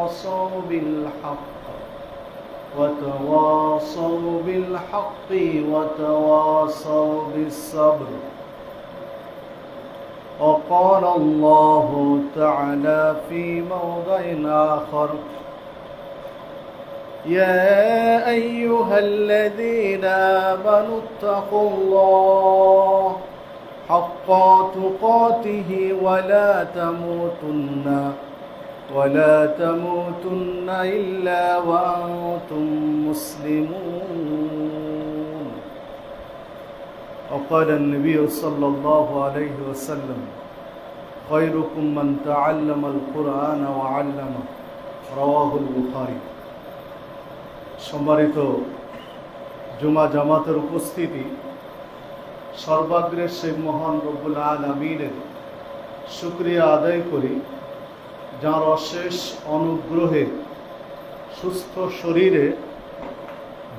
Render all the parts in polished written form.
وتواصوا بالحق وتواصوا بالحق وتواصوا بالصبر وقال الله تعالى في موضع آخر يا أيها الذين آمنوا اتقوا الله حق تقاته ولا تموتن إلا وأنتم مسلمون وقال النبي صلى الله عليه وسلم خيركم من تعلم القرآن وعلمه رواه البخاري সম্মানিত জুমা জামাতের উপস্থিতি, সর্বাগ্রে সেই মহান রব্বুল আলামিনের শুকরিয়া আদায় করি, যার অশেষ অনুগ্রহে সুস্থ শরীরে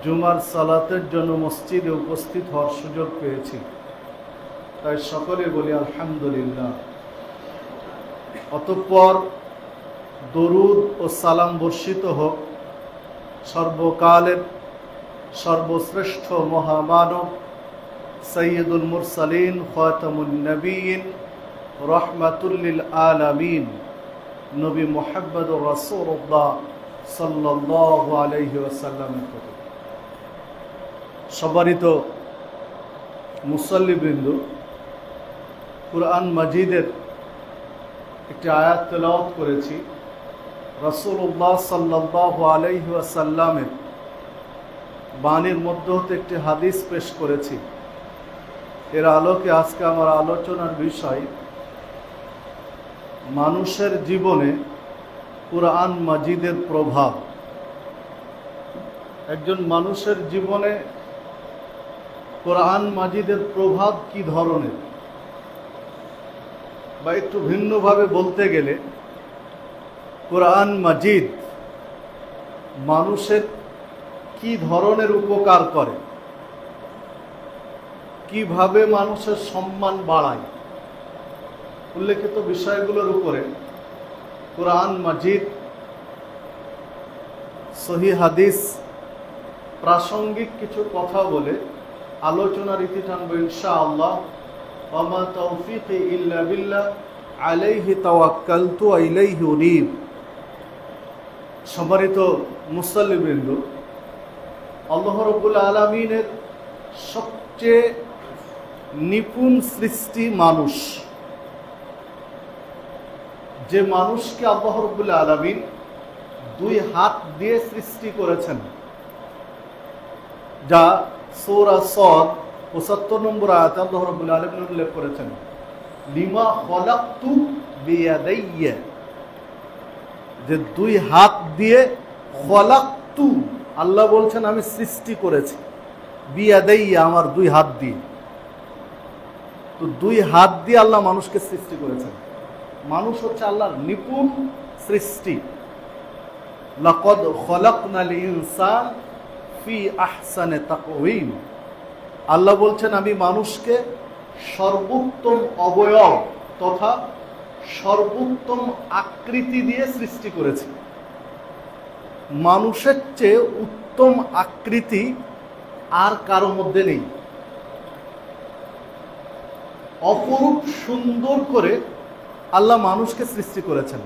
জুমার সালাতের জন্য মসজিদে উপস্থিত হওয়ার সুযোগ পেয়েছি। তাই সকলে বলি আলহামদুলিল্লাহ। অতঃপর দরুদ ও সালাম বর্ষিত হোক সর্বকালের সর্বশ্রেষ্ঠ মহামানব সৈয়দুল মুরসালিন খাতামুন নবীন রহমাতুল লিল আলামিন নবী মুহাম্মদুর রাসূলুল্লাহ সাল্লাল্লাহু আলাইহি ওয়াসাল্লামের প্রতি। সম্মানিত মুসল্লিবৃন্দ, কুরআন মাজিদের একটি আয়াত তেলাওয়াত করেছি। রাসূলুল্লাহ সাল্লাল্লাহু আলাইহি ওয়াসাল্লামের বাণীর মধ্য হতে একটি হাদিস পেশ করেছি। এর আলোকে আজকে আমার আলোচনার বিষয় মানুষের জীবনে কুরআন মাজিদের প্রভাব। একজন মানুষের জীবনে কুরআন মাজিদের প্রভাব কি ধরনের, বা একটু ভিন্নভাবে বলতে গেলে কুরআন মাজিদ মানুষের কি ধরনের উপকার করে, কিভাবে মানুষের সম্মান বাড়ায়, উল্লেখিত বিষয়গুলোর উপরে কুরআন মাজিদ, সহিহ হাদিস, প্রাসঙ্গিক কিছু কথা বলে আলোচনার ইতি টানবো ইনশাআল্লাহ। ওয়া তাওফীকি ইল্লা বিল্লাহ আলাইহি তাওয়াক্কালতু ওয়া ইলাইহি উনীব। সম্মানিত মুসল্লিবৃন্দ, আল্লাহ রাব্বুল আলামিনের সবচেয়ে নিপুণ সৃষ্টি মানুষ। যে মানুষকে আল্লাহ রাব্বুল আলামিন দুই হাত দিয়ে সৃষ্টি করেছেন, যা সূরা সাদ ৭৫ নম্বর আয়াতে আল্লাহ রাব্বুল আলামিন উল্লেখ করেছেন, লিমা খলাকতু বিয়াদাইয়া, যে দুই হাত দিয়ে খলাকতু, আল্লাহ বলছেন আমি সৃষ্টি করেছি, বিয়াদাইয়া আমার দুই হাত দিয়ে। তো দুই হাত দিয়ে আল্লাহ মানুষকে সৃষ্টি করেছেন। মানুষ হচ্ছে আল্লাহর নিপুণ সৃষ্টি। লাকাদ খলাকনাল ইনসান ফি আহসানি তাকওয়িম, আল্লাহ বলছেন আমি মানুষকে সর্বোত্তম অবয়ব তথা সর্বোত্তম আকৃতি দিয়ে সৃষ্টি করেছি। মানুষের চেয়ে উত্তম আকৃতি আর কারো মধ্যে নেই। অপরূপ সুন্দর করে আল্লাহ মানুষকে সৃষ্টি করেছেন।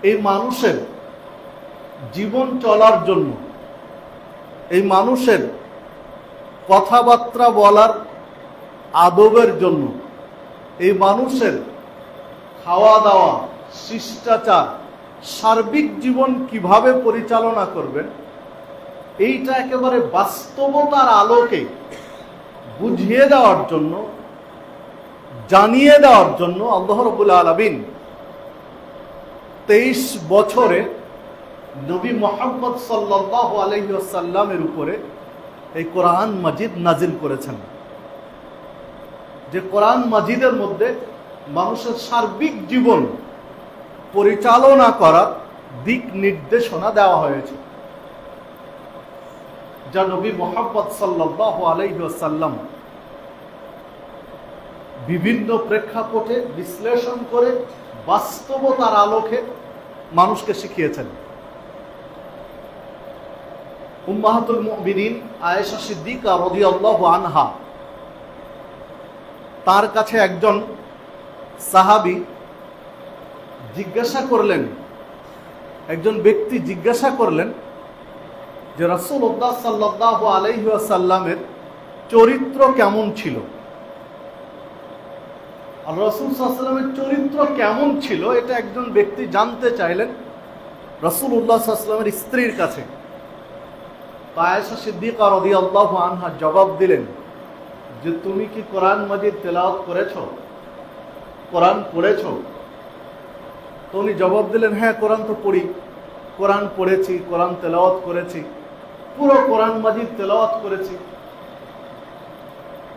এই মানুষের জীবন চলার জন্য, এই মানুষের কথাবার্তা বলার আদবের জন্য, এই মানুষের খাওয়া দাওয়া, শিষ্টাচার, সার্বিক জীবন কিভাবে পরিচালনা করবেন, এইটা একেবারে বাস্তবতার আলোকে বুঝিয়ে দেওয়ার জন্য, জানিয়ে দেওয়ার জন্য আল্লাহ রাব্বুল আলামিন 23 বছরে নবী মুহাম্মদ সাল্লাল্লাহু আলাইহি ওয়াসাল্লামের উপরে এই কোরআন মাজিদ নাজিল করেছেন। যে কোরআন মাজিদের মধ্যে মানুষের সার্বিক জীবন পরিচালনা করার দিক নির্দেশনা দেওয়া হয়েছে, যা নবী মুহাম্মদ সাল্লাল্লাহু আলাইহি ওয়াসাল্লাম বিভিন্ন প্রেক্ষাপটে বিশ্লেষণ করে বাস্তবতার আলোকে মানুষকে শিখিয়েছেন। উম্মাহাতুল মুমিনিন আয়েশা সিদ্দিকা রাদিয়াল্লাহু আনহা, তার কাছে একজন সাহাবী জিজ্ঞাসা করলেন, একজন ব্যক্তি জিজ্ঞাসা করলেন যে রাসূলুল্লাহ সাল্লাল্লাহু আলাইহি ওয়াসাল্লামের চরিত্র কেমন ছিল। আর রাসূল সাল্লাল্লাহু আলাইহি ওয়াসাল্লামের চরিত্র কেমন ছিল এটা একজন ব্যক্তি জানতে চাইলেন রাসূলুল্লাহ সাল্লাল্লাহু আলাইহি ওয়াসাল্লামের স্ত্রীর কাছে। আয়েশা সিদ্দিকা রাদিয়াল্লাহু আনহা জবাব দিলেন যে তুমি কি কোরআন মাজিদ তেলাওয়াত করেছো, কোরআন পড়েছো? তো উনি জবাব দিলেন, হ্যাঁ কোরআন তো পড়ি, কোরআন পড়েছি, কোরআন তেলাওয়াত করেছি, পুরো কোরআন মাজিদ তেলাওয়াত করেছি।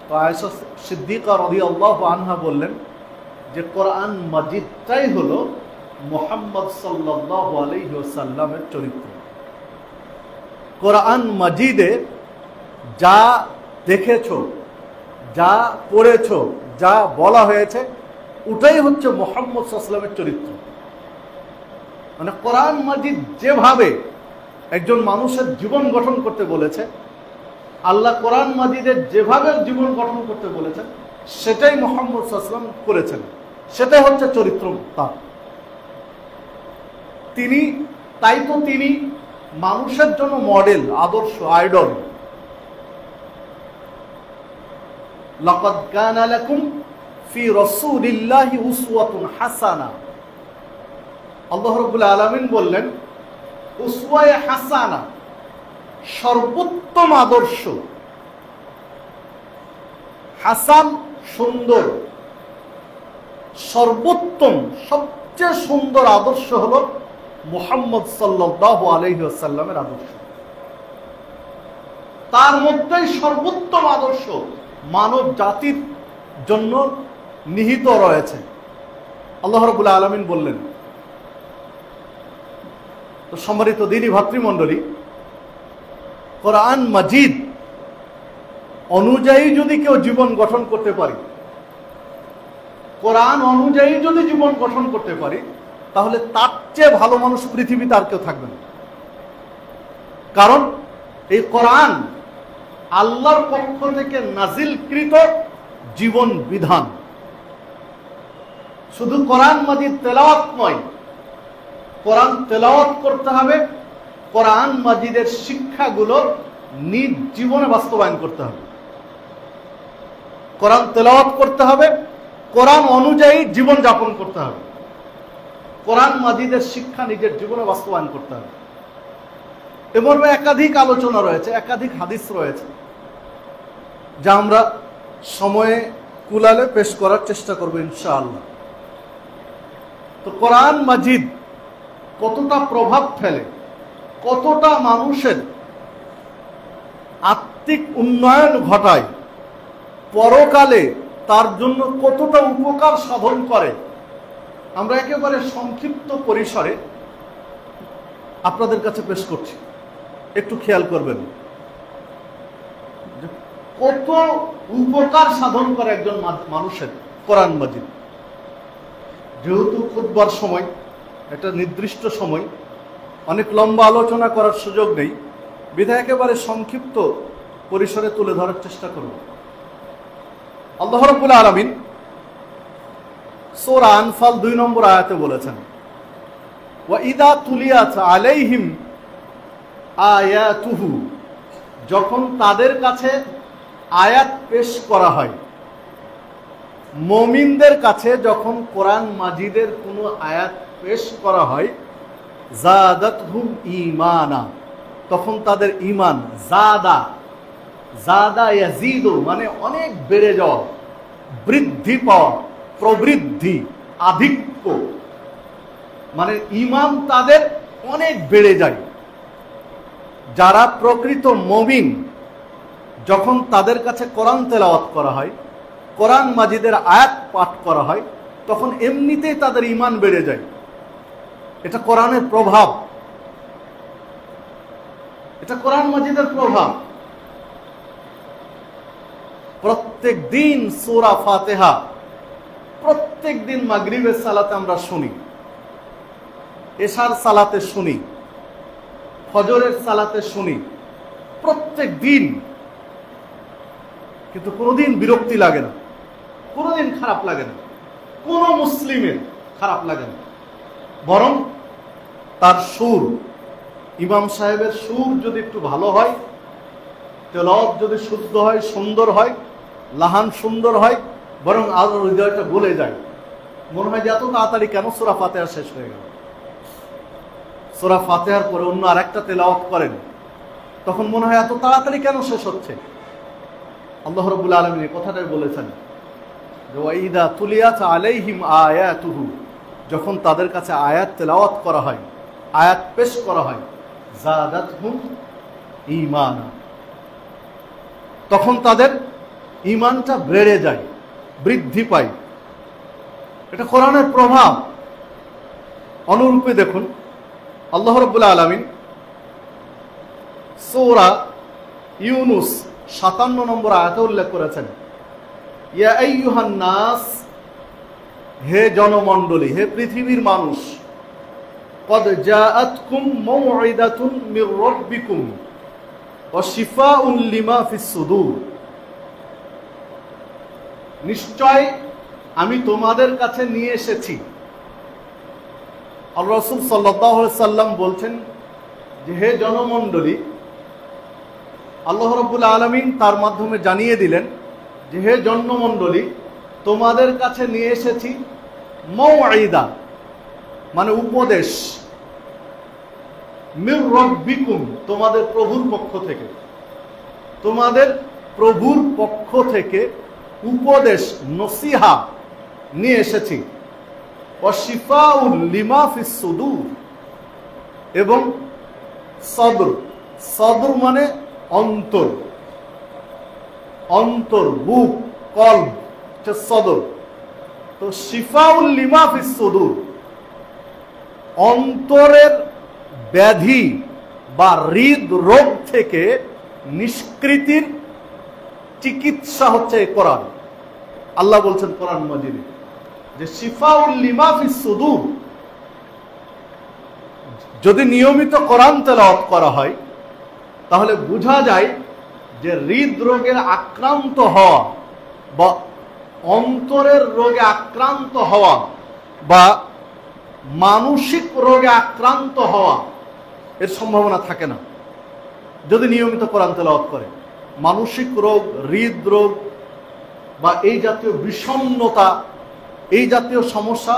তো আয়েশা সিদ্দিকা রাদিয়াল্লাহু আনহা বললেন যে কোরআন মাজিদটাই হলো মুহাম্মদ সাল্লাল্লাহু আলাইহি ওয়াসাল্লামের চরিত্র। কোরআন মাজিদে যা দেখেছো, যা পড়েছো, যা বলা হয়েছে ওটাই হচ্ছে মুহাম্মদ সাল্লাল্লাহু আলাইহি ওয়াসাল্লামের চরিত্র। মানে কোরআন মাজিদ যেভাবে একজন মানুষের জীবন গঠন করতে বলেছে, আল্লাহ কোরআন মাজিদের যেভাবে জীবন গঠন করতে বলেছেন সেটাই মুহাম্মদ সাল্লাল্লাহু আলাইহি ওয়াসাল্লাম করেছেন, সেটাই হচ্ছে চরিত্র তার। তিনি মানুষের জন্য মডেল, আদর্শ, আইডল। লাকাদ কানা লাকুম ফি রাসূলিল্লাহি উসওয়াতুন হাসানা। আল্লাহ রাব্বুল আলামিন বললেন উসওয়ায়ে হাসানা, সর্বোত্তম আদর্শ। হাসান সুন্দর, সর্বোত্তম সবচেয়ে সুন্দর আদর্শ হলো মুহাম্মদ সাল্লাল্লাহু আলাইহি ওয়াসাল্লামের আদর্শ। তার মধ্যেই সর্বোত্তম আদর্শ মানব জাতির জন্য নিহিত রয়েছে। আল্লাহ রাব্বুল আলামিন বললেন। তো সম্মানিত দ্বীনি ভাতৃমণ্ডলী, কোরআন মাজিদ অনুযায়ী যদি কেউ জীবন গঠন করতে পারি, কোরআন অনুযায়ী যদি জীবন গঠন করতে পারি, তাহলে তার চেয়ে ভালো মানুষ পৃথিবীতে আর কেউ থাকবে না। কারণ এই কোরআন আল্লাহর পক্ষ থেকে নাজিলকৃত জীবন বিধান। শুধু কোরআন মাজিদ তেলাওয়াত নয়, কোরআন তেলাওয়াত করতে হবে, কোরআন মাজিদের শিক্ষাগুলো নিজ জীবনে বাস্তবায়ন করতে হবে। কোরআন তেলাওয়াত করতে হবে, কোরআন অনুযায়ী জীবন যাপন করতে হবে, কোরআন মাজিদের শিক্ষা নিজের জীবনে বাস্তবায়ন করতে হবে। এ মর্মে একাধিক আলোচনা রয়েছে, একাধিক হাদিস রয়েছে, যা আমরা সময়ে কুলালে পেশ করার চেষ্টা করব ইনশাআল্লাহ। তো কোরআন মাজিদ কতটা প্রভাব ফেলে, কতটা মানুষের আত্মিক উন্নয়ন ঘটায়, পরকালে তার জন্য কতটা উপকার সাধন করে, আমরা একেবারে সংক্ষিপ্ত পরিসরে আপনাদের কাছে পেশ করছি। একটু খেয়াল করবেন কত উপকার সাধন করে একজন মানুষের কোরআন মাজিদ। যেহেতু খুতবার সময় একটা নির্দিষ্ট সময়, অনেক লম্বা আলোচনা করার সুযোগ নেই, বিধায় একেবারে সংক্ষিপ্ত পরিসরে তুলে ধরার চেষ্টা করব। আল্লাহ রাব্বুল আলামিন সূরা আনফাল 2 নম্বর আয়াতে বলেছেন, ওয়া ইযা তুলিয়াত আলাইহিম আয়াতুহু, যখন তাদের কাছে আয়াত পেশ করা হয়, মুমিনদের কাছে যখন কোরআন মাজিদের কোনো আয়াত পেশ করা হয়, জাদাতহুম ঈমানা, তখন তাদের ঈমান, জাদা ইয়াজিদু মানে অনেক বেড়ে যাওয়া, বৃদ্ধি পাওয়া, প্রবৃদ্ধি, আধিক্য, মানে ঈমান তাদের অনেক বেড়ে যায়। যারা প্রকৃত মুমিন, যখন তাদের কাছে কোরআন তেলাওয়াত করা হয়, কোরআন মাজিদের আয়াত পাঠ করা হয়, তখন এমনিতেই তাদের ঈমান বেড়ে যায়। এটা কোরআনের প্রভাব, এটা কোরআন মাজিদের প্রভাব। প্রত্যেক দিন সূরা ফাতিহা, প্রত্যেক দিন মাগরিবের সালাতে আমরা শুনি, এশার সালাতে শুনি, ফজরের সালাতে শুনি, প্রত্যেক দিন, কিন্তু কোনোদিন বিরক্তি লাগে না, কোনোদিন খারাপ লাগে না, কোন মুসলিমের খারাপ লাগে না। বরং তার সুর, ইমাম সাহেবের সুর যদি একটু ভালো হয়, তেলাওয়াত যদি শুদ্ধ হয়, সুন্দর হয়, লাহান সুন্দর হয়, বরং আরো হৃদয়টা গলে যায়। মনে হয় যে এত তাড়াতাড়ি কেন সূরা ফাতিহা শেষ হয়ে গেল। সূরা ফাতিহার পরে অন্য আরেকটা তেলাওয়াত করেন, তখন মনে হয় এত তাড়াতাড়ি কেন শেষ হচ্ছে। আল্লাহ রাব্বুল আলামিন এই কথাটাই বলেছেন যে ওয়াইদা তুলিয়াত আলাইহিম আয়াতুহু, যখন তাদের কাছে আয়াত তেলাওয়াত করা হয়, আয়াত পেশ করা হয়, যাদাতহুম ঈমানা, তখন তাদের ঈমানটা বেড়ে যায়, বৃদ্ধি পায়। এটা কোরআনের প্রভাব। অনুরূপে দেখুন আল্লাহ রাব্বুল আলামিন সূরা ইউনুস 57 নম্বর আয়াতে উল্লেখ করেছেন, ইয়া আইয়ুহান নাস, হে জনমণ্ডলী, হে পৃথিবীর মানুষ, কদ জাআতকুম মাউইদাতুন মির রাব্বিকুম ওয়া শিফাউন লিমা ফিস সুদূর, নিশ্চয় আমি তোমাদের কাছে নিয়ে এসেছি। আল্লাহ রাসূল সাল্লাল্লাহু আলাইহি সাল্লাম বলছেন যে হে জনমণ্ডলী, আল্লাহ রাব্বুল আলামিন তার মাধ্যমে জানিয়ে দিলেন যে হে জনমণ্ডলী, তোমাদের কাছে নিয়ে এসেছি মাউইদা, মানে উপদেশ, মির রাব্বিকুম, তোমাদের প্রভুর পক্ষ থেকে, তোমাদের প্রভুর পক্ষ থেকে উপদেশ, নসিহা নিয়ে এসেছি। ওয়া শিফাউল লিমা ফিস সুদূর, এবং সদর, সদর মানে অন্তর, অন্তর, বুক, কলব, সদর। তো শিফাউল লিমা ফিস সুদূর, অন্তরের ব্যাধি বা হৃদরোগ থেকে নিষ্কৃতির চিকিৎসা হচ্ছে এই কোরআন। আল্লাহ বলছেন কোরআন মাজিদে যে শিফাউল লিমা ফিস সুদূর। যদি নিয়মিত কোরআন তেলাওয়াত করা হয় তাহলে বোঝা যায় যে হৃদরোগের আক্রান্ত হওয়া বা অন্তরের রোগে আক্রান্ত হওয়া বা মানসিক রোগে আক্রান্ত হওয়া এর সম্ভাবনা থাকে না যদি নিয়মিত কোরআন তেলাওয়াত করে। মানসিক রোগ, হৃদরোগ বা এই জাতীয় বিষণ্ণতা, এই জাতীয় সমস্যা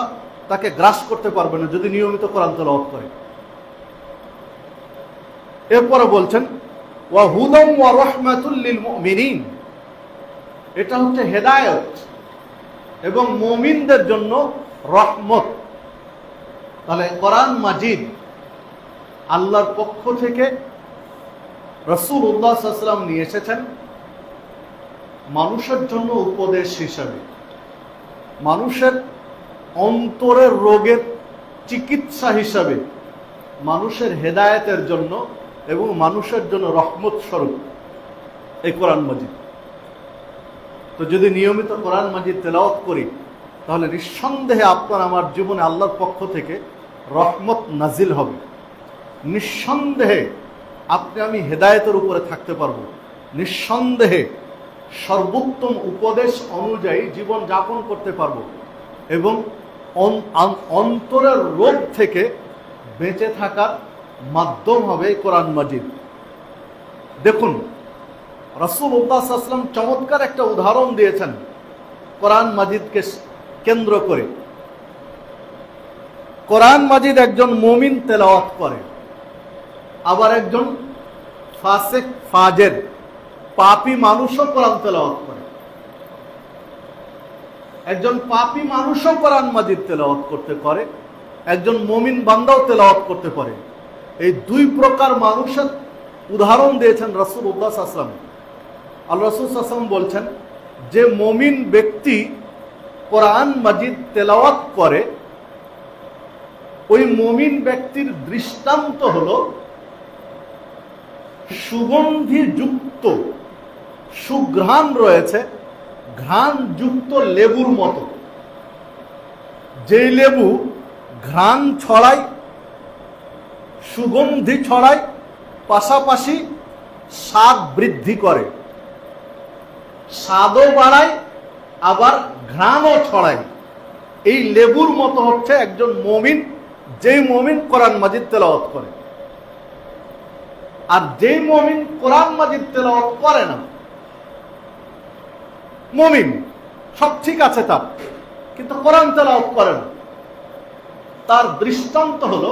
তাকে গ্রাস করতে পারবে না যদি নিয়মিত কোরআন তেলাওয়াত করে। এরপরে বলছেন ওয়া হুদাম ওয়া রাহমাতুল লিল মুমিনিন, এটা হচ্ছে হেদায়েত এবং মুমিনদের জন্য রহমত। তাহলে কোরআন মাজিদ আল্লাহর পক্ষ থেকে রাসূলুল্লাহ সাল্লাল্লাহু আলাইহি ওয়াসাল্লাম নিয়ে এসেছেন মানুষের জন্য উপদেশ হিসাবে, মানুষের অন্তরের রোগের চিকিৎসা হিসাবে, মানুষের হেদায়েতের জন্য এবং মানুষের জন্য রহমত স্বরূপ এই কোরআন মাজিদ। তো যদি নিয়মিত কোরআন মাজিদ তেলাওয়াত করি তাহলে নিঃসন্দেহে আপনার আমার জীবনে আল্লাহর পক্ষ থেকে রহমত নাজিল হবে। নিঃসন্দেহে আপনি আমি হেদায়েতের উপরে থাকতে পারবো। নিঃসন্দেহে সর্বোত্তম উপদেশ অনুযায়ী জীবন যাপন করতে পারবো এবং অন্তরের রোগ থেকে বেঁচে থাকার মাধ্যম হবে কোরআন মাজিদ। দেখুন রাসূলুল্লাহ সাল্লাল্লাহু আলাইহি ওয়াসাল্লাম চমৎকার একটা উদাহরণ দিয়েছেন কোরআন মাজিদকে কেন্দ্র করে। কোরআন মাজিদ একজন মুমিন তেলাওয়াত করে, আবার একজন ফাসিক, ফাজের, পাপী মানুষও কোরআন তেলাওয়াত করে। একজন পাপী মানুষও কোরআন মাজিদ তেলাওয়াত করতে পারে, একজন মুমিন বান্দাও তেলাওয়াত করতে পারে। এই দুই প্রকার মানুষের উদাহরণ দিয়েছেন রাসূলুল্লাহ সাল্লাল্লাহু আলাইহি ওয়াসাল্লাম। আল্লাহ রাসূল সাল্লাল্লাহু আলাইহি ওয়াসাল্লাম বলছেন যে মুমিন ব্যক্তি কোরআন মাজিদ তেলাওয়াত করে, ওই মুমিন ব্যক্তির দৃষ্টান্ত হলো সুগন্ধি যুক্ত, সুঘ্রাণ রয়েছে, ঘ্রাণ যুক্ত লেবুর মতো। যে লেবু ঘ্রাণ ছড়ায় সুগন্ধি ছড়ায়, পাশাপাশি স্বাদ বৃদ্ধি করে, স্বাদও বাড়ায়, আবার ঘ্রাণও ছড়ায়। এই লেবুর মতো হচ্ছে একজন মুমিন, যেই মুমিন কোরআন মাজিদ তেলাওয়াত করে। আর যেই মুমিন কোরআন মাজিদ তেলাওয়াত করে না, মুমিন সব ঠিক আছে তার, কিন্তু কোরআন তেলাওয়াত করে না, তার দৃষ্টান্ত হলো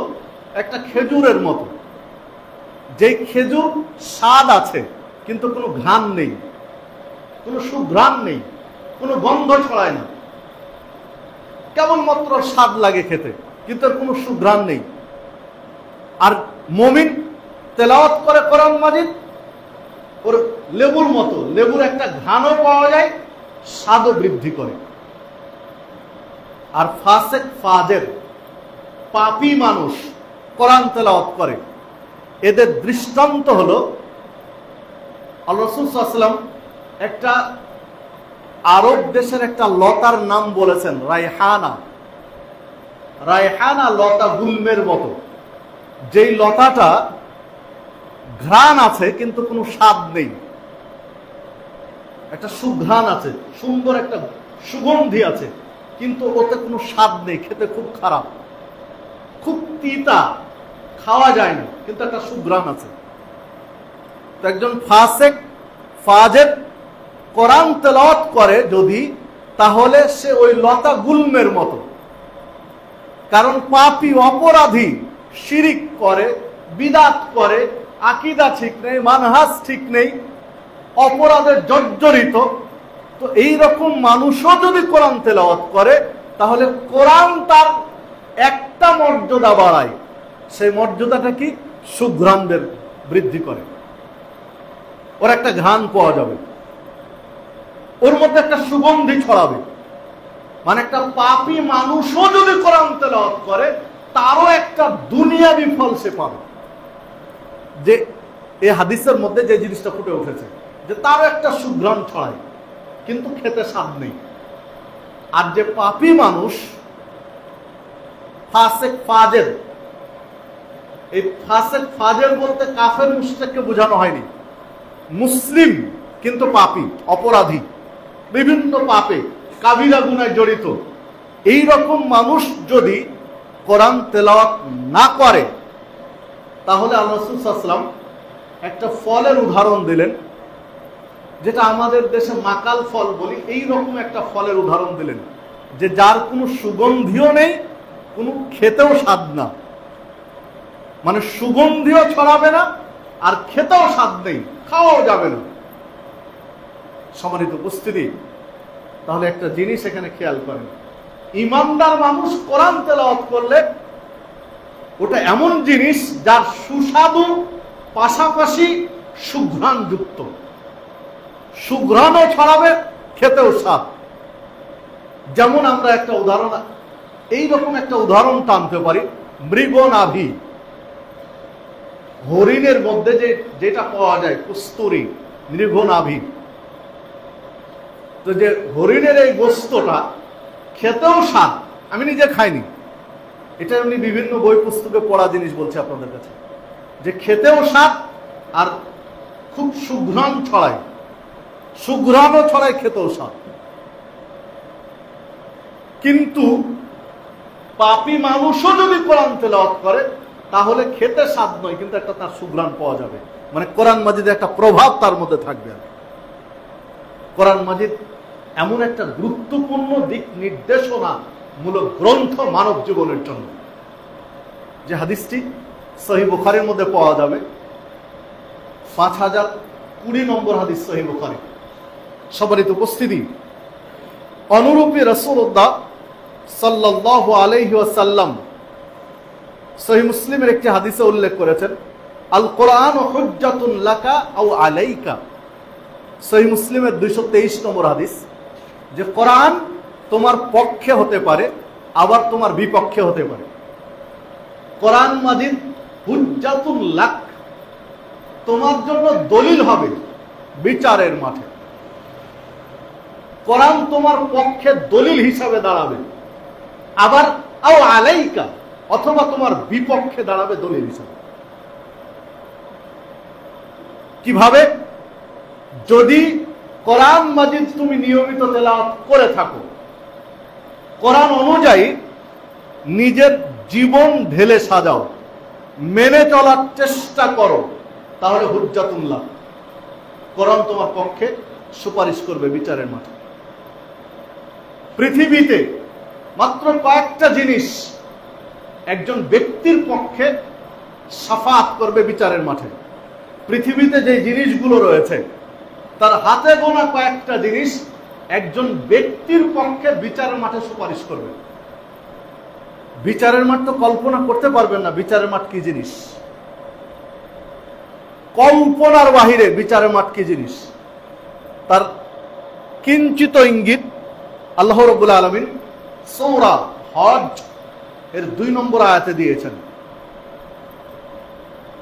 একটা খেজুরের মতো, যে খেজুর স্বাদ আছে কিন্তু কোনো ঘ্রাণ নেই, কোনো সুঘ্রাণ নেই, কোনো গন্ধ ছড়ায় না, কেবলমাত্র স্বাদ লাগে খেতে, কিন্তু এর কোনো সুঘ্রাণ নেই। আর মুমিন তেলাওয়াত করে কোরআন মাজিদ, ওর লেবুর মতো, লেবুর একটা ঘ্রাণও পাওয়া যায়, স্বাদও বৃদ্ধি করে। আর ফাসেক ফাজের পাপী মানুষ কোরআন তেলাওয়াত করে, এদের দৃষ্টান্ত হলো আল্লাহ রাসূল সাল্লাল্লাহু আলাইহি ওয়াসাল্লাম একটা আরব দেশের একটা লতার নাম বলেছেন, রায়হানা। রায়হানা লতা গুল্মের মতো, যেই লতাটা ঘ্রাণ আছে কিন্তু কোনো স্বাদ নেই, একটা সুঘ্রাণ আছে, সুন্দর একটা সুগন্ধি আছে, কিন্তু ওতে কোনো স্বাদ নেই, খেতে খুব খারাপ, খুব তিতা, খাওয়া যায় না, কিন্তু একটা সুঘ্রাণ আছে। তো একজন ফাসেক ফাজের কোরআন তেলাওয়াত করে যদি, তাহলে সে ওই লতা গুল্মের মতো। কারণ পাপী অপরাধী শিরিক করে, বিদাত করে, আকীদা ঠিক নেই, মানহাজ ঠিক নেই, অপরাধে জর্জরিত, তো এই রকম মানুষও যদি কোরআন তেলাওয়াত করে, তাহলে কোরআন তার একটা মর্যাদা বাড়ায়। সেই মর্যাদাটা কি? সুঘ্রাণের বৃদ্ধি করে, ওর একটা ঘ্রাণ পাওয়া যাবে, ওর মধ্যে একটা সুগন্ধি ছড়াবে। মানে একটা পাপী মানুষও যদি কোরআন তেলাওয়াত করে, তারও একটা দুনিয়াবি ফল সে পাবে। যে এই হাদিসের মধ্যে যে জিনিসটা ফুটে উঠেছে, যে তারও একটা সুঘ্রাণ ছড়ায়, কিন্তু খেতে স্বাদ নেই। আর যে পাপী মানুষ ফাসেক ফাজের, এই ফাসেক ফাজের বলতে কাফের মুশরিককে বোঝানো হয়নি, মুসলিম কিন্তু পাপী, অপরাধী, বিভিন্ন পাপে কাবিরা গুনায় জড়িত, এই রকম মানুষ যদি কোরআন তেলাওয়াত না করে, তাহলে আল্লাহ রাসূল সাল্লাল্লাহু আলাইহি ওয়াসাল্লাম একটা ফলের উদাহরণ দিলেন, যেটা আমাদের দেশে মাকাল ফল বলি, এই রকম একটা ফলের উদাহরণ দিলেন, যে যার কোনো সুগন্ধিও নেই, কোনো খেতেও স্বাদ না, মানে সুগন্ধিও ছড়াবে না, আর খেতেও স্বাদ নেই, খাওয়াও যাবে না। সম্মানিত উপস্থিতি, তাহলে একটা জিনিস এখানে খেয়াল করেন, ইমানদার মানুষ কোরআন তেলাওয়াত করলে ওটা এমন জিনিস যার সুস্বাদু, পাশাপাশি সুঘ্রাণ যুক্ত, সুঘ্রাণও ছড়াবে, খেতেও স্বাদ। যেমন আমরা একটা উদাহরণ, এইরকম একটা উদাহরণ টানতে পারি, মৃগনাভি, হরিণের মধ্যে যেটা পাওয়া যায় কস্তুরী, মৃগনাভি। তো যে হরিণের এই গোস্তটা খেতেও স্বাদ, আমি নিজে খাইনি, এটা এমনি বিভিন্ন বই পুস্তকে পড়া জিনিস বলছে আপনাদের কাছে, যে খেতেও স্বাদ আর খুব সুঘ্রাণ ছড়ায়, সুঘ্রাণও ছড়ায়, খেতেও স্বাদ। কিন্তু পাপী মানুষও যদি কোরআন তেলাওয়াত করে, তাহলে খেতে স্বাদ নয়, কিন্তু একটা তার সুঘ্রাণ পাওয়া যাবে, মানে কোরআন মাজিদের একটা প্রভাব তার মধ্যে থাকবে। কোরআন মাজিদ এমন একটা গুরুত্বপূর্ণ দিক নির্দেশনা মূলক গ্রন্থ মানব জীবনের জন্য, যে হাদিসটি সহিহ বুখারীর মধ্যে পাওয়া যাবে, 5020 নম্বর হাদিস সহিহ বুখারী। সম্মানিত উপস্থিতি, অনুরূপী রাসূলুল্লাহ সাল্লাল্লাহু আলাইহি ওয়াসাল্লাম সহিহ মুসলিমের একটি হাদিসে উল্লেখ করেছেন, আল কোরআন হুজ্জাতুন লাকা আও আলাইকা। সহিহ মুসলিমের 223 নম্বর হাদিস, যে কোরআন তোমার পক্ষে হতে পারে, আবার তোমার বিপক্ষে হতে পারে। কোরআন মাজিদ হুজ্জাতুন লাক, তোমার জন্য দলিল হবে বিচারের মাঠে। কোরআন তোমার পক্ষে দলিল হিসাবে দাঁড়াবে। আবার আও আলাইকা, অথবা তোমার বিপক্ষে দাঁড়াবে দলিল হিসাবে। কিভাবে? যদি কোরআন মাজিদ তুমি নিয়মিত তেলাওয়াত করে থাকো, কোরআন অনুযায়ী নিজের জীবন ঢেলে সাজাও, মেনে চলার চেষ্টা করো, তাহলে হুজ্জাতুল্লাহ, কোরআন তোমার পক্ষে সুপারিশ করবে বিচারের মাঠে। পৃথিবীতে মাত্র কয়েকটা জিনিস একজন ব্যক্তির পক্ষে শাফাআত করবে বিচারের মাঠে। পৃথিবীতে যে জিনিসগুলো রয়েছে তার হাতে গোনা কয়েকটা জিনিস একজন ব্যক্তির পক্ষে বিচারের মাঠে সুপারিশ করবে। বিচারের মাঠ তো কল্পনা করতে পারবেন না বিচারের মাঠ কি জিনিস, কল্পনার বাহিরে বিচারের মাঠ কি জিনিস। তার কিঞ্চিত ইঙ্গিত আল্লাহ রাব্বুল আলামিন সূরা হজ এর 2 নম্বর আয়াতে দিয়েছেন।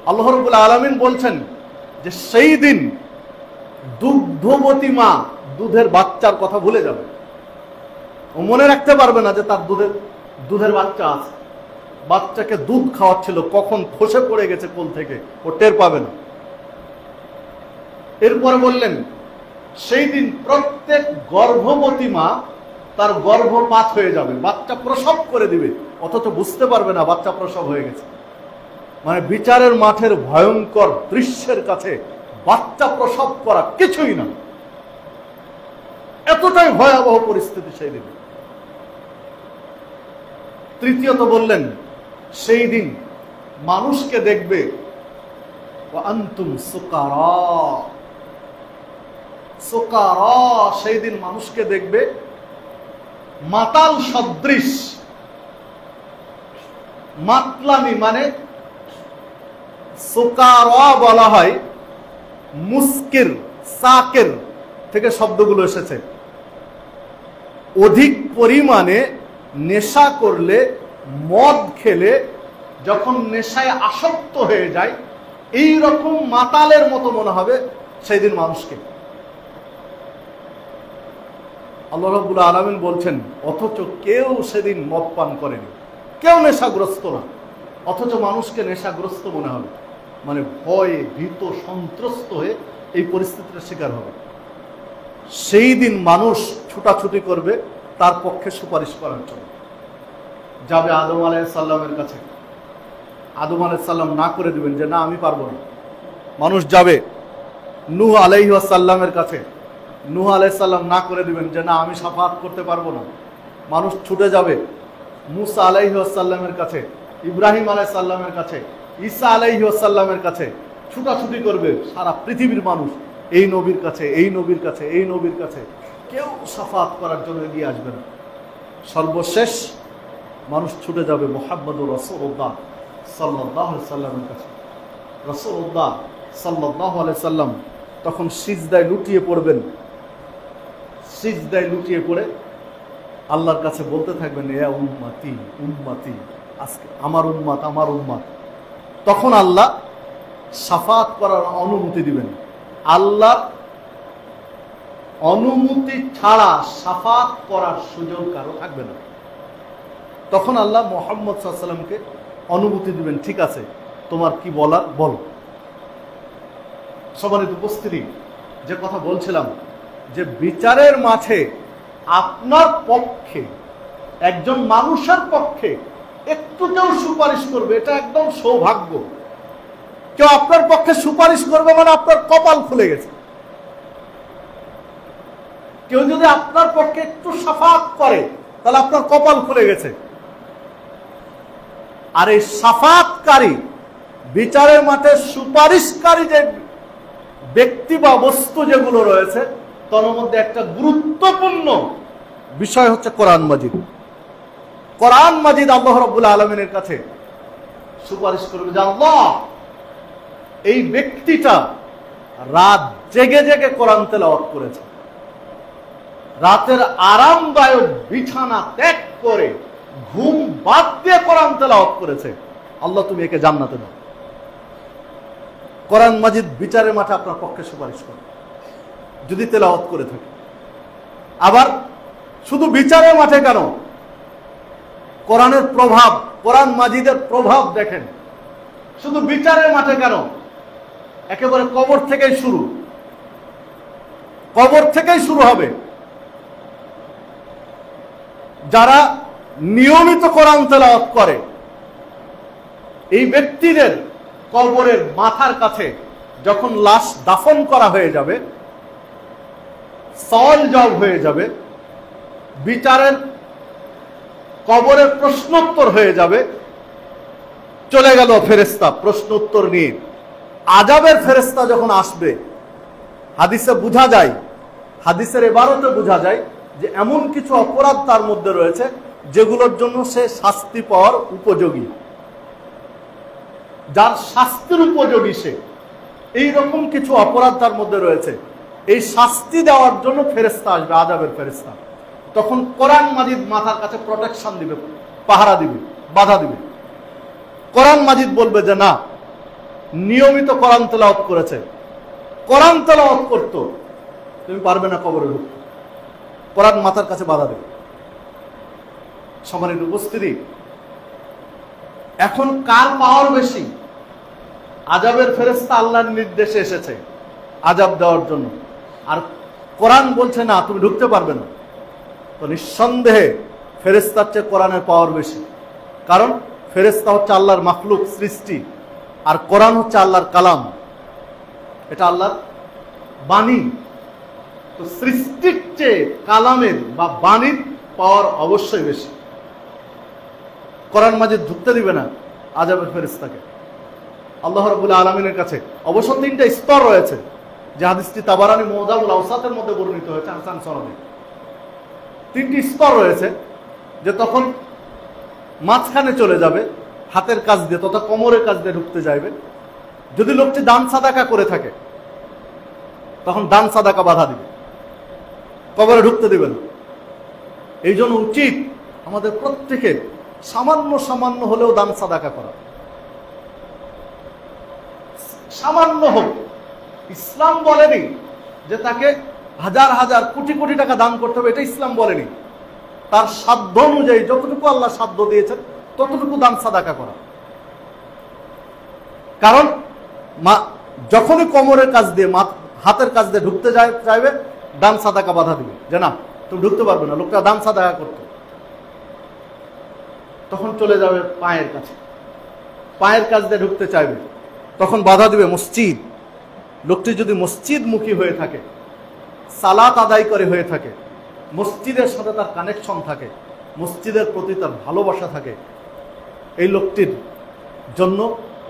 আল্লাহ রাব্বুল আলামিন বলছেন যে সেই দিন দুগ্ধবতী মা দুধের বাচ্চার কথা ভুলে যাবে, ও মনে রাখতে পারবে না যে তার দুধের বাচ্চা আছে। বাচ্চাকে দুধ খাওয়াচ্ছিল, কখন খসে পড়ে গেছে কোল থেকে ও টের পাবে না। এরপরে বললেন সেই দিন প্রত্যেক গর্ভবতী মা তার গর্ভপাত হয়ে যাবে, বাচ্চা প্রসব করে দিবে, অথচ বুঝতে পারবে না বাচ্চা প্রসব হয়ে গেছে। মানে বিচারের মাঠের ভয়ঙ্কর দৃশ্যের কাছে বাচ্চা প্রসব করা কিছুই না, এতটাই ভয়াবহ পরিস্থিতি সেই দিন। তৃতীয়ত বললেন সেই দিন মানুষকে দেখবে ওয়া আনতুম সুকারা, সুকারা, সেই দিন মানুষকে দেখবে মাতাল সদৃশ। মাতলামি মানে সুকারা বলা হয় মুস্কির, সাকের থেকে শব্দগুলো এসেছে। অধিক পরিমাণে নেশা করলে, মদ খেলে যখন নেশায় আসক্ত হয়ে যায়, এই রকম মাতালের মতো মনে হবে সেই দিন মানুষকে। আল্লাহ রাব্বুল আলামিন বলছেন অথচ কেউ সেদিন মদ পান করেনি, কেউ নেশাগ্রস্ত না, অথচ মানুষকে নেশাগ্রস্ত মনে হবে। মানে ভয়ে ভীত সন্ত্রস্ত হয়ে এই পরিস্থিতির শিকার হবে। সেই দিন মানুষ ছুটাছুটি করবে তার পক্ষে সুপারিশ করার জন্য, যাবে আদম আলাইহিস সালামের কাছে। আদম আলাইহিস সালাম না করে দিবেন যে না আমি পারবো না। মানুষ যাবে নূহ আলাইহিস সালামের কাছে, নূহ আলাইহিস সালাম না করে দিবেন যে না আমি শাফাআত করতে পারবো না। মানুষ ছুটে যাবে মুসা আলাইহিস সালামের কাছে, ইব্রাহিম আলাইহিস সালামের কাছে, ঈসা আলাইহিস সালামের কাছে, ছুটাছুটি করবে সারা পৃথিবীর মানুষ এই নবীর কাছে, এই নবীর কাছে, এই নবীর কাছে। কেউ শাফাআত করার জন্য এগিয়ে আসবে না। সর্বশেষ মানুষ ছুটে যাবে মুহাম্মদুর রাসূলুল্লাহ সাল্লাল্লাহু আলাইহি সাল্লামের কাছে। রাসূলুল্লাহ সাল্লাল্লাহু আলাইহি সাল্লাম তখন সিজদায় লুটিয়ে পড়বেন। সিজদায় লুটিয়ে পড়ে আল্লাহর কাছে বলতে থাকবেন ইয়া উম্মতি উম্মতি, আজকে আমার উম্মত আমার উম্মত। তখন আল্লাহ শাফাআত করার অনুমতি দিবেন। আল্লাহর অনুমতি ছাড়া শাফাআত করার সুযোগ কারো থাকবে না। তখন আল্লাহ মুহাম্মদ সাল্লাল্লাহু আলাইহি ওয়াসাল্লামকে অনুমতি দিবেন, ঠিক আছে তোমার কি বলার বলো। সম্মানিত উপস্থিতি, যে কথা বলছিলাম যে বিচারের মাঠে আপনার পক্ষে, একজন মানুষের পক্ষে একটু কেউ সুপারিশ করবে, এটা একদম সৌভাগ্য। কেউ আপনার পক্ষে সুপারিশ করবে মানে আপনার কপাল খুলে গেছে। কেউ যদি আপনার পক্ষে একটু শাফাআত করে তাহলে আপনার কপাল খুলে গেছে। আর এই শাফাআতকারী, বিচারের মাঠে সুপারিশকারী যে ব্যক্তি বা বস্তু যেগুলো রয়েছে তার মধ্যে একটা গুরুত্বপূর্ণ বিষয় হচ্ছে কোরআন মাজিদ। কোরআন মাজিদ আল্লাহ রাব্বুল আলামিনের কাছে সুপারিশ করবে যে আল্লাহ এই ব্যক্তিটা রাত জেগে জেগে কোরআন তেলাওয়াত করেছে, রাতের আরামদায়ক বিছানা ত্যাগ করে ঘুম বাদ দিয়ে কোরআন তেলাওয়াত করেছে, আল্লাহ তুমি একে জান্নাতে দাও। কোরআন মাজিদ বিচারের মাঠে আপনার পক্ষে সুপারিশ করে যদি তেলাওয়াত করে থাকে। আবার শুধু বিচারের মাঠে কেন, কোরআনের প্রভাব, কোরআন মাজিদের প্রভাব দেখেন। শুধু বিচারের মাঠে কেন, একেবারে কবর থেকেই শুরু, কবর থেকেই শুরু হবে। যারা নিয়মিত কোরআন তেলাওয়াত করে এই ব্যক্তিদের কবরের মাথার কাছে যখন লাশ দাফন করা হয়ে যাবে, সওয়াল জবাব হয়ে যাবে, বিচারের কবরের প্রশ্নোত্তর হয়ে যাবে, চলে গেল ফেরেশতা প্রশ্ন উত্তর নিয়ে। আযাবের ফেরেশতা যখন আসবে, হাদিসে বোঝা যায়, হাদিসের ইবারতে বোঝা যায় যে এমন কিছু অপরাধ তার মধ্যে রয়েছে যেগুলোর জন্য সে শাস্তি পাওয়ার উপযোগী, যার শাস্তির উপযোগী সে, এইরকম কিছু অপরাধ তার মধ্যে রয়েছে। এই শাস্তি দেওয়ার জন্য ফেরেশতা আসবে, আযাবের ফেরেশতা। তখন কোরআন মাজিদ মাথার কাছে প্রোটেকশন দিবে, পাহারা দিবে, বাধা দিবে। কোরআন মাজিদ বলবে যে না, নিয়মিত কোরআন তেলাওয়াত করেছে, কোরআন তেলাওয়াত করতো, তুমি পারবে না কবরে ঢুকতে। কোরআন মাথার কাছে বাধা দেবে। সম্মানিত উপস্থিতি, এখন কার পাওয়ার বেশি? আযাবের ফেরেশতা আল্লাহর নির্দেশে এসেছে আযাব দেওয়ার জন্য, আর কোরআন বলছে না তুমি ঢুকতে পারবে না। তো নিঃসন্দেহে ফেরেশতার চেয়ে কোরআনের পাওয়ার বেশি, কারণ ফেরেশতা হচ্ছে আল্লাহর মাখলুক, সৃষ্টি, আর কোরআন হচ্ছে আল্লাহর কালাম, এটা আল্লাহর বাণী। তো সৃষ্টির চেয়ে কালামের বা বাণীর পাওয়ার অবশ্যই বেশি। কোরআন মাজিদ ঢুকতে দিবে না আযাবের ফেরেশতাকে আল্লাহ রাব্বুল আলামিনের কাছে। অবশ্য তিনটা স্তর রয়েছে, যে হাদিসটি তাবারানী মুআজামুল আওসাতের মধ্যে বর্ণিত হয়েছে হাসান সনদে। তিনটি স্তর রয়েছে, যে তখন মাঝখানে চলে যাবে হাতের কাজ দিয়ে তথা কোমরের কাজ দিয়ে ঢুকতে যাইবে। যদি লোকটি দান সাদাকা করে থাকে তখন দান সাদাকা বাধা দিবে, কবরে ঢুকতে দিবে না। এই জন্য উচিত আমাদের প্রত্যেকের সামান্য সামান্য হলেও দান সাদাকা করা, সামান্য হোক। ইসলাম বলেনি যে তাকে হাজার হাজার কোটি কোটি টাকা দান করতে হবে, এটা ইসলাম বলেনি। তার সাধ্য অনুযায়ী যতটুকু আল্লাহ সাধ্য দিয়েছেন ততটুকু দান সাদাকা করা। কারণ যখনই কোমরের কাজ দিয়ে হাতের কাজ দিয়ে ঢুকতে চাইবে, দান সাদাকা বাধা দিবে যে না তুমি ঢুকতে পারবে না। লোকটা দান সাদাকা করতো, তখন চলে যাবে পায়ের কাছে, পায়ের কাজ দিয়ে ঢুকতে চাইবে, তখন বাধা দিবে মসজিদ। লোকটি যদি মসজিদমুখী হয়ে থাকে, সালাত আদায় করে হয়ে থাকে, মসজিদের সাথে তার কানেকশন থাকে, মসজিদের প্রতি তার ভালোবাসা থাকে, এই লোকটির জন্য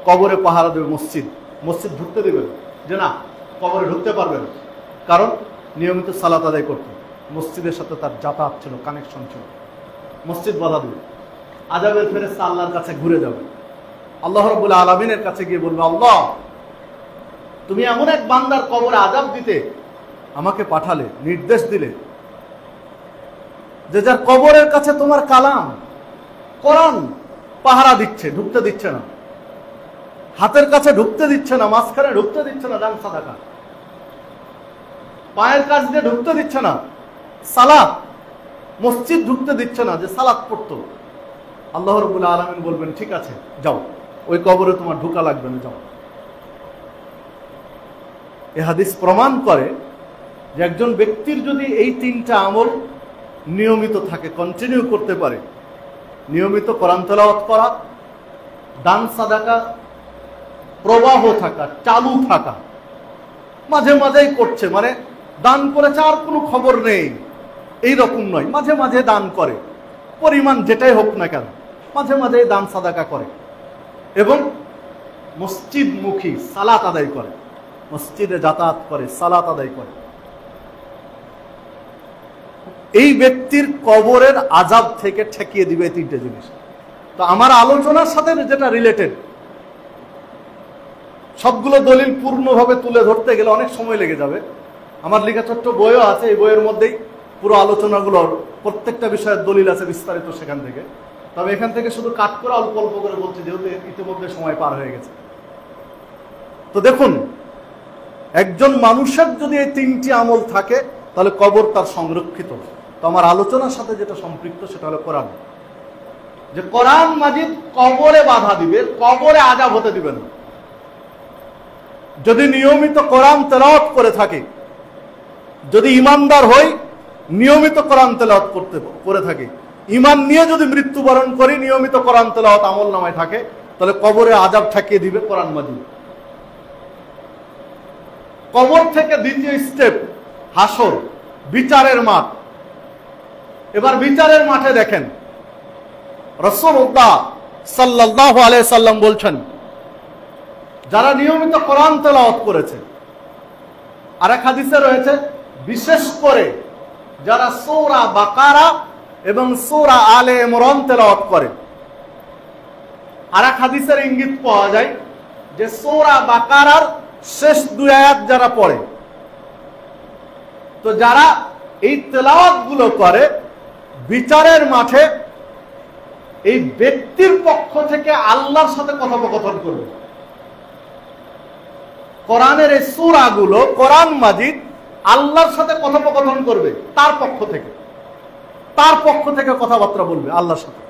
কবরে পাহারা দেবে মসজিদ। মসজিদ ঢুকতে দেবে যে না কবরে ঢুকতে পারবে না, কারণ নিয়মিত সালাত আদায় করতো, মসজিদের সাথে তার যাতায়াত ছিল, কানেকশন ছিল, মসজিদ বাধা দেবে। আযাবের ফেরেশতা আল্লাহর কাছে ঘুরে যাবে, আল্লাহ রাব্বুল আলামিনের কাছে গিয়ে বলবে, আল্লাহ তুমি এমন এক বান্দার কবরে আযাব দিতে আমাকে পাঠালে, নির্দেশ দিলে, যে যার কবরের কাছে তোমার কালাম কোরআন পাহারা দিচ্ছে, ঢুকতে দিচ্ছে না, হাতের কাছে ঢুকতে দিচ্ছে না, মাঝখানে ঢুকতে দিচ্ছে না দান সাদাকা, পায়ের কাছ দিয়ে ঢুকতে দিচ্ছে না, সালাত মসজিদ ঢুকতে দিচ্ছে না, যে সালাত পড়তো। আল্লাহ রাব্বুল আলামিন বলবেন ঠিক আছে যাও, ওই কবরে তোমার ঢোকা লাগবে না, যাও। এই হাদিস প্রমাণ করে যে একজন ব্যক্তির যদি এই তিনটা আমল নিয়মিত থাকে, কন্টিনিউ করতে পারে, নিয়মিত কোরআন তেলাওয়াত করা, দান সাদাকা প্রবাহ থাকা, চালু থাকা, মাঝে মাঝেই করছে, মানে দান করেছে আর কোনো খবর নেই এই রকম নয়, মাঝে মাঝে দান করে, পরিমাণ যেটাই হোক না কেন মাঝে মাঝে দান সাদাকা করে, এবং মসজিদমুখী সালাত আদায় করে, মসজিদে যাতায়াত করে, সালাত আদায় করে, এই ব্যক্তির কবরের আযাব থেকে ঠেকিয়ে দিবে তিনটে জিনিস। তো আমার আলোচনার সাথে যেটা রিলেটেড, সবগুলো দলিল পূর্ণভাবে তুলে ধরতে গেলে অনেক সময় লেগে যাবে। আমার লেখা ছোট্ট বইও আছে, এই বইয়ের মধ্যেই পুরো আলোচনাগুলোর প্রত্যেকটা বিষয়ের দলিল আছে বিস্তারিত সেখান থেকে। তবে এখান থেকে শুধু কাট করে অল্প অল্প করে বলছি, যেহেতু ইতিমধ্যে সময় পার হয়ে গেছে। তো দেখুন, একজন মানুষের যদি এই তিনটি আমল থাকে তাহলে কবর তার সংরক্ষিত। তো আমার আলোচনার সাথে যেটা সম্পৃক্ত সেটা হলো কোরআন। যে কোরআন মাজিদ কবরে বাধা দিবে, কবরে আযাব হতে দিবে না। যদি নিয়মিত কোরআন তেলাওয়াত করে থাকি, যদি ইমানদার হই, নিয়মিত কোরআন তেলাওয়াত করে থাকি, ইমান নিয়ে যদি মৃত্যুবরণ করি, নিয়মিত কোরআন তেলাওয়াত আমলনামায় থাকে, তাহলে কবরে আযাব ঠেকিয়ে দিবে কোরআন মাজিদ। কবর থেকে দ্বিতীয় স্টেপ হাসর, বিচারের মাঠ। এবার বিচারের মাঠে দেখেন রাসূলুল্লাহ সাল্লাল্লাহু আলাইহি সাল্লাম বলছেন, যারা নিয়মিত কোরআন তেলাওয়াত করেছে, আর এক হাদিসে রয়েছে বিশেষ করে যারা সূরা বাকারা এবং সূরা আলে ইমরান তেলাওয়াত করে। আর এক হাদিসের ইঙ্গিত পাওয়া যায় যে সূরা বাকারার শেষ দুই আয়াত যারা পড়ে, তো যারা এই তেলাওয়াত গুলো করে, বিচারের মাঠে এই ব্যক্তির পক্ষ থেকে আল্লাহর সাথে কথোপকথন করবে। কোরআনের এই সূরাগুলো, কোরআন মাজিদ আল্লাহর সাথে কথোপকথন করবে, তার পক্ষ থেকে কথাবার্তা বলবে আল্লাহর সাথে।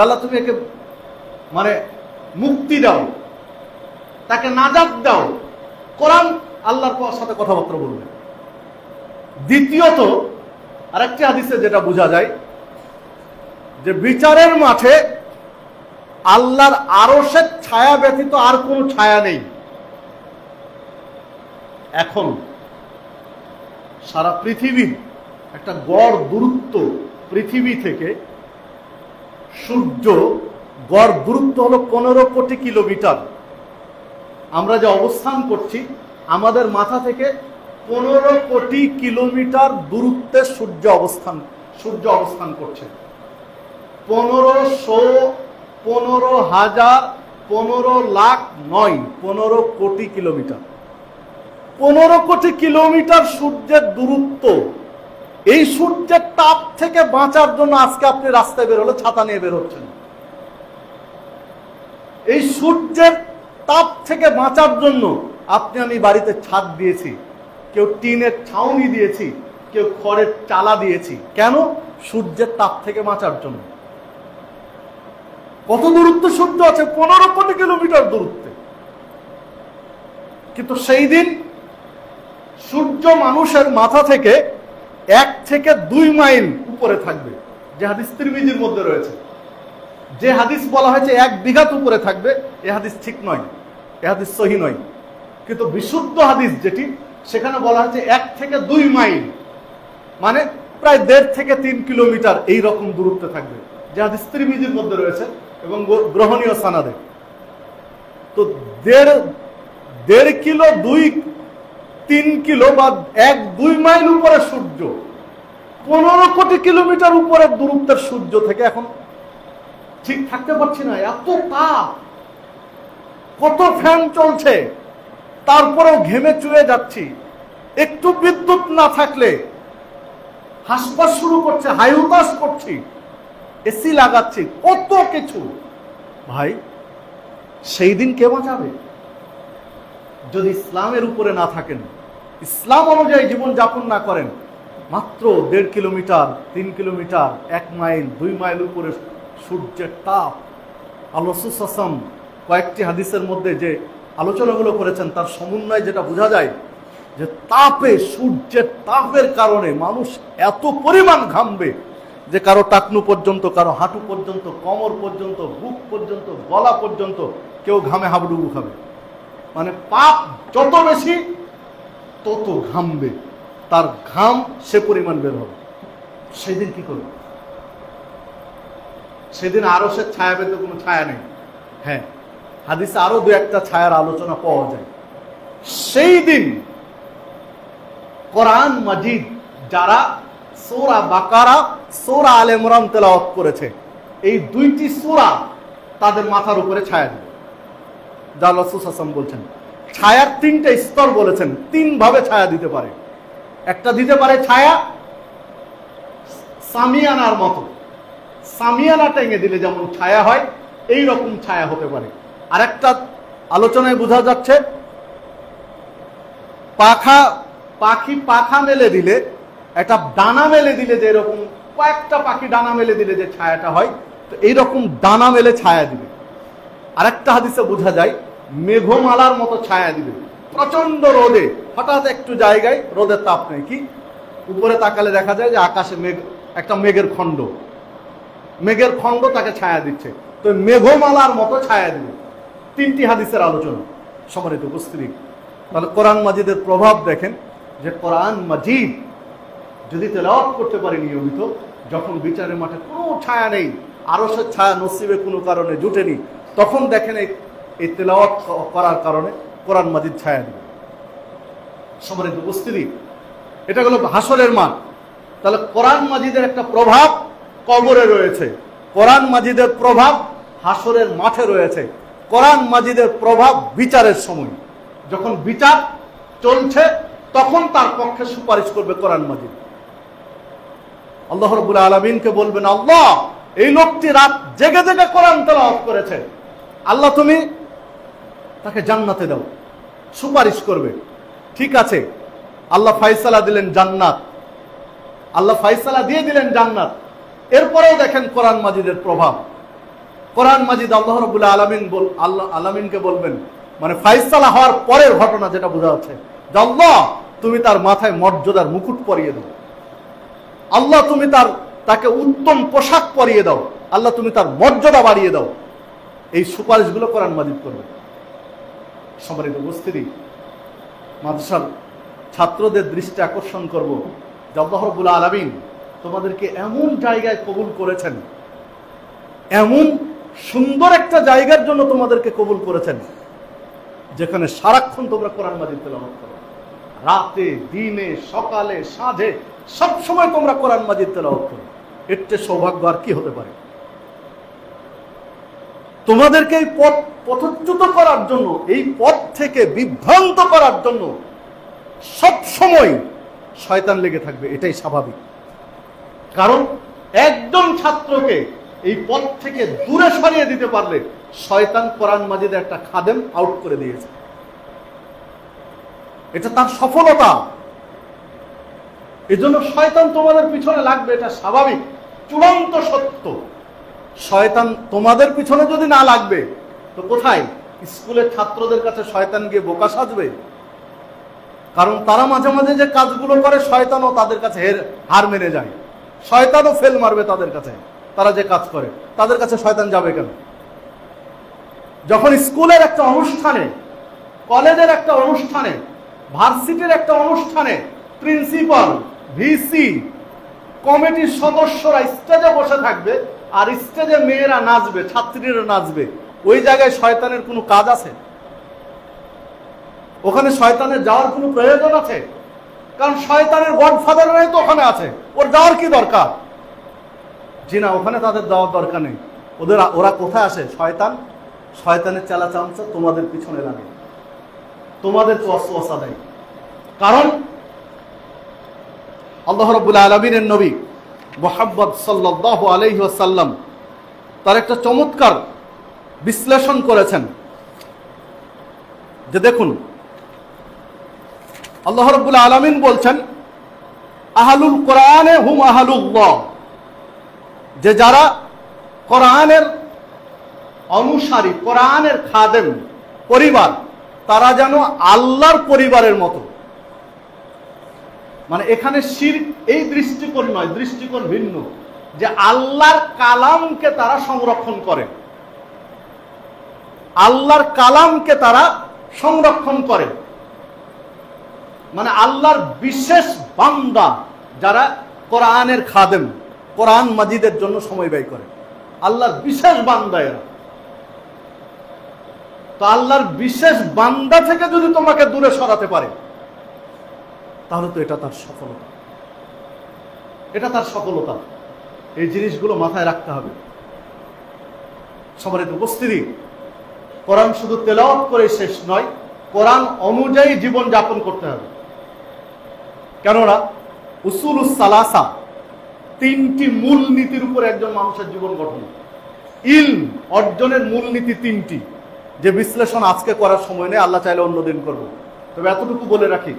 আল্লাহ তুমি একে মানে মুক্তি দাও, তাকে নাজাত দাও। কোরআন আল্লাহর সাথে কথাবার্তা বলবে। দ্বিতীয়ত আরেকটি হাদিসে যেটা বোঝা যায় যে বিচারের মাঠে আল্লাহর আরশের ছায়া ব্যতীত আর কোনো ছায়া নেই। এখন সারা পৃথিবীর একটা গড় দূরত্ব, পৃথিবী থেকে সূর্য গড় দূরত্ব হলো 15 কোটি কিলোমিটার। আমরা যে অবস্থান করছি, আমাদের মাথা থেকে 15 কোটি কিলোমিটার দূরত্বে সূর্য অবস্থান করছে। 15 লাখ নয়, 15 কোটি কিলোমিটার। 15 কোটি কিলোমিটার সূর্যের দূরত্ব। এই সূর্যের তাপ থেকে বাঁচার জন্য আজকে আপনি রাস্তায় বের হলে ছাতা নিয়ে বের হচ্ছেন। এই সূর্যের তাপ থেকে বাঁচার জন্য আপনি আমি বাড়িতে ছাদ দিয়েছি, কেউ টিনের ছাউনি দিয়েছি, কেউ খড়ের চালা দিয়েছি। কেন? সূর্যের তাপ থেকে বাঁচার জন্য। কত দূরত্ব সূর্য আছে? 15 কোটি কিলোমিটার দূরত্বে। কিন্তু সেই দিন সূর্য মানুষের মাথা থেকে 1 থেকে 2 মাইল উপরে থাকবে, যে হাদিস তিরমিজির মধ্যে রয়েছে। যে হাদিস বলা হয়েছে 1 বিঘাত উপরে থাকবে, এ হাদিস ঠিক নয়, এ হাদিস সহিহ নয়। কিন্তু বিশুদ্ধ হাদিস যেটি, সেখানে বলা হয়েছে 1 থেকে 2 মাইল, মানে প্রায় 1.5 থেকে 3 কিলোমিটার এই রকম দূরত্বে থাকবে, যে হাদিস তিরমিজির মধ্যে রয়েছে এবং গ্রহণীয় সানাদে। তো 1.5 কিলো, 2-3 কিলো বা 1-2 মাইল উপরে সূর্য, 15 কোটি কিলোমিটার উপরের দূরত্বের সূর্য থেকে এখন ঠিক থাকতে পারছি না। এত তাপ, কত ফ্যান চলছে, তারপরেও ঘেমে চুয়ে যাচ্ছি। একটু বিদ্যুৎ না থাকলে হাসপাস শুরু করছে, হাইহুতাশ করছি, এসি লাগাচ্ছি, কত কিছু। ভাই, সেই দিন কে বাঁচাবে যদি ইসলামের উপরে না থাকেন, ইসলাম অনুযায়ী জীবন যাপন না করেন? মাত্র 1.5 কিলোমিটার, 3 কিলোমিটার, 1 মাইল, 2 মাইল উপরে সূর্যের তাপ। আল্লাহ রাসূল সাল্লাল্লাহু আলাইহি ওয়াসাল্লাম কয়েকটি হাদিসের মধ্যে যে আলোচনাগুলো করেছেন, তার সমন্বয়ে যেটা বোঝা যায় যে তাপে, সূর্যের তাপের কারণে মানুষ এত পরিমাণ ঘামবে যে কারো টাকনু পর্যন্ত, কারো হাঁটু পর্যন্ত, কোমর পর্যন্ত, বুক পর্যন্ত, গলা পর্যন্ত কেউ ঘামে হাবুডুবু খাবে। মানে পাপ যত বেশি তত ঘামবে, তার ঘাম সে পরিমাণ বের হবে। সেদিন কি করবে? সেদিন আরশের ছায়া পেতে কোনো ছায়া নেই। হ্যাঁ, হাদিসে আরো 2-1টা ছায়ার আলোচনা পাওয়া যায়। সেই দিন কোরআন মাজিদ যারা সূরা বাকারা, সূরা আলে ইমরান তেলাওয়াত করেছে, এই 2টি সূরা তাদের মাথার উপরে ছায়া দেবে। যা রাসূল সাল্লাল্লাহু আলাইহি ওয়াসাল্লাম বলছেন, ছায়ার 3টে স্তর বলেছেন, 3 ভাবে ছায়া দিতে পারে। একটা দিতে পারে ছায়া সামিয়ানার মতো, সামিয়ানা টেঙে দিলে যেমন ছায়া হয়, এই রকম ছায়া হতে পারে। আরেকটা আলোচনায় বোঝা যাচ্ছে পাখি পাখা মেলে দিলে, একটা ডানা মেলে দিলে, যে এরকম কয়েকটা পাখি ডানা মেলে দিলে যে ছায়াটা হয়, তো এইরকম ডানা মেলে ছায়া দিবে। আরেকটা হাদিসে বোঝা যায় মেঘমালার মতো ছায়া দিবে। প্রচন্ড রোদে হঠাৎ একটু জায়গায় রোদের তাপ নেই, কি উপরে তাকালে দেখা যায় যে আকাশে মেঘ, একটা মেঘের খণ্ড তাকে ছায়া দিচ্ছে। তো মেঘমালার মতো ছায়া দিবে। 3টি হাদিসের আলোচনা। সম্মানিত উপস্থিতি, তাহলে কোরআন মাজিদের প্রভাব দেখেন যে কোরআন মাজিদ যদি তেলাওয়াত করতে পারি নিয়মিত, যখন বিচারের মাঠে কোনো ছায়া নেই, আরশের ছায়া নসিবে কোনো কারণে জুটেনি, তখন দেখেন এই তেলাওয়াত করার কারণে কোরআন মাজিদ ছায়া দিবে। সম্মানিত উপস্থিতি, এটা হলো হাসরের মাঠ। তাহলে কোরআন মাজিদের একটা প্রভাব কবরে রয়েছে, কোরআন মাজিদের প্রভাব হাসরের মাঠে রয়েছে, কোরআন মাজিদের প্রভাব বিচারের সময়, যখন বিচার চলছে তখন তার পক্ষে সুপারিশ করবে কোরআন মাজিদ। আল্লাহ রাব্বুল আলামিনকে বলবেন, আল্লাহ এই লোকটি রাত জেগে জেগে কোরআন তেলাওয়াত করেছে, আল্লাহ তুমি তাকে জান্নাতে দাও। সুপারিশ করবে। ঠিক আছে, আল্লাহ ফায়সালা দিলেন জান্নাত, আল্লাহ ফায়সালা দিয়ে দিলেন জান্নাত। এরপরেও দেখেন কোরআন মাজিদের প্রভাব। কোরআন মাজিদ আল্লাহ রাব্বুল আলামিনকে বলবেন, মানে ফায়সালা হওয়ার পরের ঘটনা যেটা বোঝা যাচ্ছে, যে আল্লাহ তুমি তার মাথায় মর্যাদার মুকুট পরিয়ে দাও, আল্লাহ তুমি তাকে উত্তম পোশাক পরিয়ে দাও, আল্লাহ তুমি তার মর্যাদা বাড়িয়ে দাও। এই সুপারিশগুলো কোরআন মাজিদ করবে। সম্মানিত উপস্থিতি, মাদ্রাসার ছাত্রদের দৃষ্টি আকর্ষণ করব যে আল্লাহ রাব্বুল আলামিন তোমাদেরকে এমন জায়গায় কবুল করেছেন, এমন সুন্দর একটা জায়গার জন্য তোমাদেরকে কবুল করেছেন, যেখানে সারাক্ষণ তোমরা কোরআন মাজিদ তেলাওয়াত করো। রাতে, দিনে, সকালে, সাঁঝে সব সময় তোমরা কোরআন মাজিদ তেলাওয়াত করো। এর চেয়ে সৌভাগ্য আর কি হতে পারে? তোমাদেরকে এই পথচ্যুত করার জন্য, এই পথ থেকে বিভ্রান্ত করার জন্য সব সময় শয়তান লেগে থাকবে, এটাই স্বাভাবিক। কারণ একজন ছাত্রকে এই পথ থেকে দূরে সরিয়ে দিতে পারলে শয়তান কোরআন মাজিদে একটা খাদেম আউট করে দিয়েছে, এটা তার সফলতা। এজন্য শয়তান তোমাদের পিছনে লাগবে, এটা স্বাভাবিক, চূড়ান্ত সত্য। শয়তান তোমাদের পিছনে যদি না লাগবে তো কোথায়? স্কুলের ছাত্রদের কাছে শয়তান গিয়ে বোকা সাজবে? কারণ তারা মাঝে মাঝে যে কাজগুলো করে শয়তানও তাদের কাছে হার মেনে যায়, শয়তানও ফেল মারবে তাদের কাছে। তারা যে কাজ করে তাদের কাছে শয়তান যাবে কেন? যখন স্কুলের একটা অনুষ্ঠানে, কলেজের একটা অনুষ্ঠানে, ভার্সিটির একটা অনুষ্ঠানে প্রিন্সিপাল, ভিসি, কমিটির সদস্যরা স্টেজে বসে থাকবে আর স্টেজে মেয়েরা নাচবে, ছাত্রীরা নাচবে, ওই জায়গায় শয়তানের কোনো কাজ আছে? ওখানে শয়তানের যাওয়ার কোনো প্রয়োজন আছে? কারণ শয়তানের গডফাদাররাই তো ওখানে আছে, ওর যাওয়ার কি দরকার? জি না, ওখানে তাদের যাওয়ার দরকার নেই। ওরা কোথায় আসে? শয়তানের চালা চামচা তোমাদের পিছনে লাগে, তোমাদের ওয়াসওয়াসা দেয়। কারণ আল্লাহ রাব্বুল আলামিনের নবী মুহাম্মদ সাল্লাল্লাহু আলাইহি ওয়াসাল্লাম তার একটা চমৎকার বিশ্লেষণ করেছেন, যে দেখুন আল্লাহ রাব্বুল আলামিন বলছেন, আহলুল কোরআনে হুম আহলুল্লাহ, যে যারা কোরআনের অনুসারী, কোরআনের খাদেম, পরিবার, তারা যেন আল্লাহর পরিবারের মতো। মানে এখানে শিরক এই দৃষ্টিকোণ নয়, দৃষ্টিকোণ ভিন্ন, যে আল্লাহর কালামকে তারা সংরক্ষণ করে, আল্লাহর কালামকে তারা সংরক্ষণ করে। মানে আল্লাহর বিশেষ বান্দা যারা কোরআনের খাদেম, কোরআন মাজিদের জন্য সময় ব্যয় করে, আল্লাহর বিশেষ বান্দা এরা। তো আল্লাহর বিশেষ বান্দা থেকে যদি তোমাকে দূরে সরাতে পারে, তাহলে তো এটা তার সফলতা, এটা তার সফলতা। এই জিনিসগুলো মাথায় রাখতে হবে। সম্মানিত উপস্থিতি, কোরআন শুধু তেলাওয়াত করে শেষ নয়, কোরআন অনুযায়ী জীবন যাপন করতে হবে। কেননা উসুলুস সালাসা, 3টি মূল নীতির উপর একজন মানুষের জীবন গঠন। ইলম অর্জনের মূল নীতি 3টি, যে বিশ্লেষণ আজকে করার সময় নেই, আল্লাহ চাইলে অন্যদিন করব। তবে এতটুকু বলে রাখি,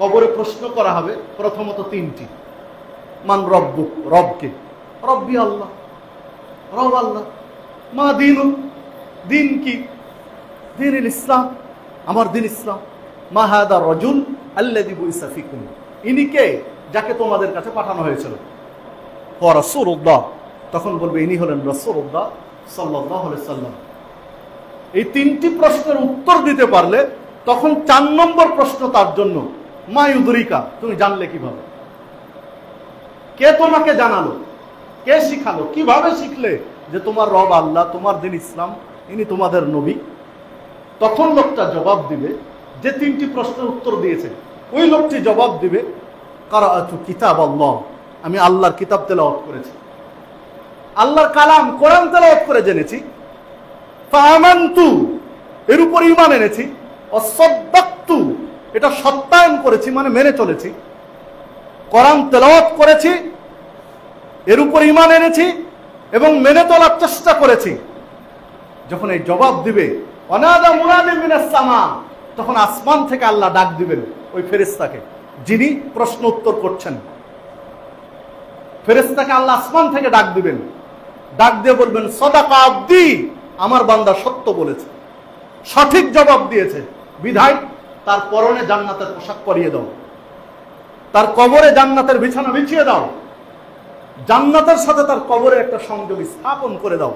কবরে প্রশ্ন করা হবে প্রথমত 3টি। মান রব্বুক, রবকে, রব্বি আল্লাহ, রব আল্লাহ। মা দিনু, দিন কি? দিন ইসলাম, আমার দিন ইসলাম। মা হাদা রাজুল আল্লাযী বুইসা ফিকুম, ইনি কে যাকে তোমাদের কাছে পাঠানো হয়েছিল? ওয়া রাসূলুল্লাহ, তখন বলবে ইনি হলেন রাসূলুল্লাহ সাল্লাল্লাহু আলাইহি সাল্লাম। এই তিনটি প্রশ্নের উত্তর দিতে পারলে তখন 4 নম্বর প্রশ্ন তার জন্য, মা ইউদরিকা, তুমি জানলে কিভাবে? কে তোমাকে জানালো? কে শিখালো? কিভাবে শিখলে যে তোমার রব আল্লাহ, তোমার দিন ইসলাম, ইনি তোমাদের নবী? তখন লোকটা জবাব দিবে, যে 3টি প্রশ্নের উত্তর দিয়েছে ওই লোকটি জবাব দিবে, কারাআতু কিতাব আল্লাহ, আমি আল্লাহর কিতাব তেলাওয়াত করেছি, আল্লাহর কালাম কোরআন তেলাওয়াত করে জেনেছি। ফাআমানতু, এর উপর ঈমান এনেছি। ওয়াসাদ্দাকতু, এটা সত্যায়ন করেছি, মানে মেনে চলেছি। কোরআন তেলাওয়াত করেছি, এর উপর ঈমান এনেছি এবং মেনে চলার চেষ্টা করেছি। যখন এই জবাব দিবে, অনাদা মুনাদি মিনাস সামা, তখন আসমান থেকে আল্লাহ ডাক দিবেন ওই ফেরেশতাকে যিনি প্রশ্ন উত্তর করছেন। ফেরেশতাকে আল্লাহ আসমান থেকে ডাক দিবেন, ডাক দিয়ে বলবেন, সাদাকা আবদি, আমার বান্দা সত্য বলেছে, সঠিক জবাব দিয়েছে, বিধায় তার পরনে জান্নাতের পোশাক পরিয়ে দাও, তার কবরে জান্নাতের বিছানা বিছিয়ে দাও, জান্নাতের সাথে তার কবরে একটা সংযোগ স্থাপন করে দাও।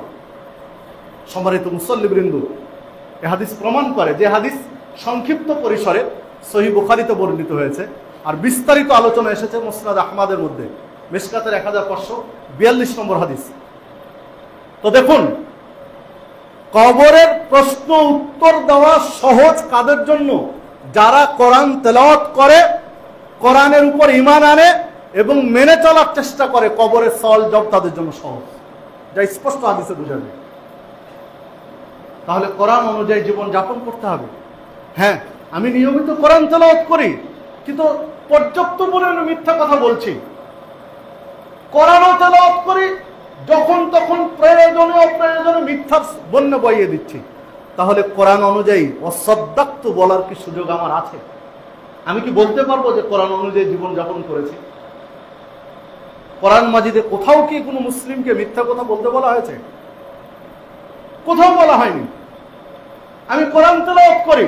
সম্মানিত মুসল্লিবৃন্দ, এই হাদিস প্রমাণ করে, যে হাদিস সংক্ষিপ্ত পরিসরে সহিহ বুখারীতে বর্ণিত হয়েছে, আর বিস্তারিত আলোচনা এসেছে মুসনাদ আহমদের মধ্যে, মিশকাতের 1542 নম্বর হাদিস। তো দেখুন, কবরের প্রশ্ন উত্তর দেওয়া সহজ কাদের জন্য? যারা কোরআন তেলাওয়াত করে, কোরআনের উপর ঈমান আনে এবং মেনে চলার চেষ্টা করে, কবরের সওয়াল জবাব তাদের জন্য সহজ, যা স্পষ্ট হাদিসে বোঝা যায়। তাহলে কোরআন অনুযায়ী জীবন যাপন করতে হবে। হ্যাঁ, আমি নিয়মিত কোরআন তেলাওয়াত করি, কিন্তু পর্যাপ্ত পরিমাণে মিথ্যা কথা বলছি। কোরআনও তেলাওয়াত করি, যখন তখন প্রয়োজনে অপ্রয়োজনে মিথ্যার বন্যা বইয়ে দিচ্ছি। তাহলে কোরআন অনুযায়ী অসাদ্দাক্তু বলার কি সুযোগ আমার আছে? আমি কি বলতে পারবো যে কোরআন অনুযায়ী জীবন যাপন করেছি? কোরআন মাজিদে কোথাও কি কোনো মুসলিমকে মিথ্যা কথা বলতে বলা হয়েছে? কোথাও বলা হয়নি। আমি কোরআন তেলাওয়াত করি,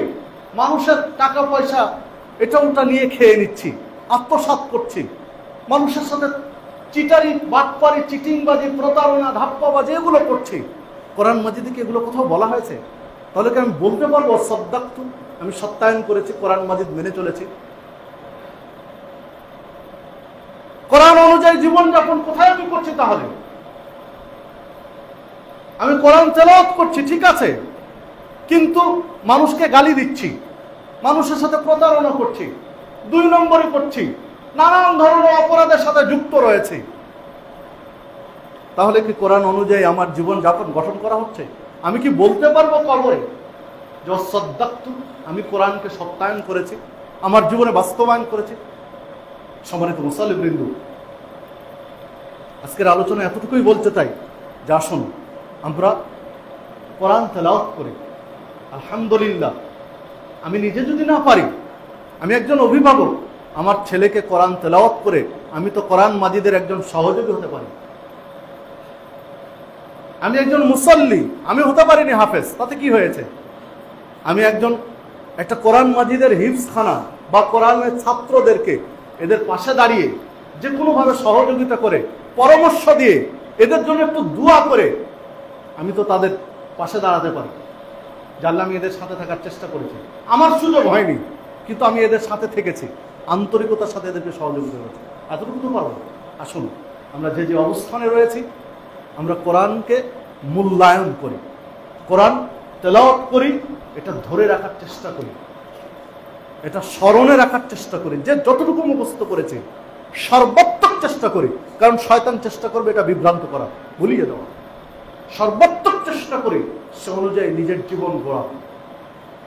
মানুষের টাকা পয়সা এটা ওটা নিয়ে খেয়ে নিচ্ছি, আত্মসাৎ করছি, মানুষের সাথে চিটারি, বাটপারি, চিটিংবাজি, প্রতারণা, ধাপ্পাবাজি এগুলো করছি। কোরআন মাজিদে কি এগুলো কোথাও বলা হয়েছে? তাহলে কি আমি বলতে পারবো সাদ্দাক্তু, আমি সত্যায়ন করেছি, কোরআন মাজিদ মেনে চলেছি? কোরআন অনুযায়ী জীবনযাপন কোথায় আমি করছি? তাহলে আমি কোরআন তেলাওয়াত করছি, ঠিক আছে, কিন্তু মানুষকে গালি দিচ্ছি, মানুষের সাথে প্রতারণা করছি, 2 নম্বরই করছি, নানান ধরনের অপরাধের সাথে যুক্ত রয়েছে। তাহলে কি কোরআন অনুযায়ী আমার জীবন যাপন গঠন করা হচ্ছে? আমি কি বলতে পারবো কবরে যে সাদ্দাক্তু, আমি কোরআনকে সত্যায়ন করেছি, আমার জীবনে বাস্তবায়ন করেছি? সম্মানিত মুসল্লিবৃন্দ, আজকের আলোচনা এতটুকুই বলতে চাই যে আসুন আমরা কোরআন তেলাওয়াত করি। আলহামদুলিল্লাহ, আমি নিজে যদি না পারি, আমি একজন অভিভাবক, আমার ছেলেকে কোরআন তেলাওয়াত করে আমি তো কোরআন মাজিদের একজন সহযোগী হতে পারি। আমি একজন মুসল্লি, আমি হতে পারিনি হাফেজ, তাতে কি হয়েছে? আমি একটা কোরআন মাজিদের হিফজখানা বা কোরআনের ছাত্রদেরকে এদের পাশে দাঁড়িয়ে যে কোনোভাবে সহযোগিতা করে, পরামর্শ দিয়ে, এদের জন্য একটু দোয়া করে আমি তো তাদের পাশে দাঁড়াতে পারি। জানলে আমি এদের সাথে থাকার চেষ্টা করেছি, আমার সুযোগ হয়নি, কিন্তু আমি এদের সাথে থেকেছি, আন্তরিকতার সাথে এদেরকে সহযোগিতা করেছি। এতটুকু তো পারবো। আসুন আমরা যে যে অবস্থানে রয়েছি, আমরা কোরআনকে মূল্যায়ন করি, কোরআন তেলাওয়াত করি, এটা ধরে রাখার চেষ্টা করি, এটা স্মরণে রাখার চেষ্টা করি, যে যতটুকু মুখস্থ করেছি সর্বাত্মক চেষ্টা করি। কারণ শয়তান চেষ্টা করবে এটা বিভ্রান্ত করা, ভুলিয়ে দেওয়া। সর্বাত্মক চেষ্টা করি সে অনুযায়ী নিজের জীবন গড়া,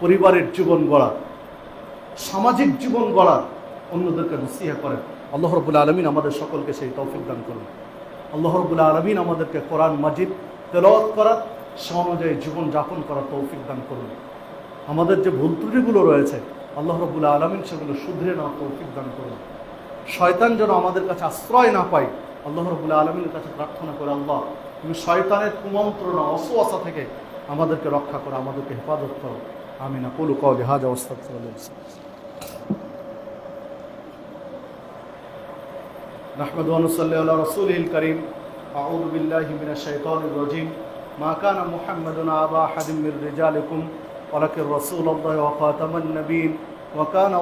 পরিবারের জীবন গড়া, সামাজিক জীবন গড়া, অন্যদেরকে নসিহত করেন। আল্লাহ রাব্বুল আলামিন আমাদের সকলকে সেই তৌফিক দান করুন। আল্লাহ রাব্বুল আলামিন আমাদেরকে কোরআন মাজিদ তেলাওয়াত করার, সে অনুযায়ী জীবন যাপন করার তৌফিক দান করুন। আমাদের যে ভুল ত্রুটিগুলো রয়েছে আল্লাহ রাব্বুল আলামিন সেগুলো শুধরে নেওয়ার তৌফিক দান করুন। শয়তান যেন আমাদের কাছে আশ্রয় না পায়, আল্লাহ রাব্বুল আলামিনের কাছে প্রার্থনা করে, আল্লাহ তুমি শয়তানের কুমন্ত্রণা ওয়াসওয়াসা থেকে আমাদেরকে রক্ষা করো, আমাদেরকে হেফাজত করো। আমিন। আকুলু কওলি হাযা ওয়া আস্তাগফিরুল্লাহ। نحمد ونصلي على رسوله الكريم. أعوذ بالله من الشيطان الرجيم. ما كان محمد أبا أحد من رجالكم ولكن رسول الله وخاتم النبيين وكان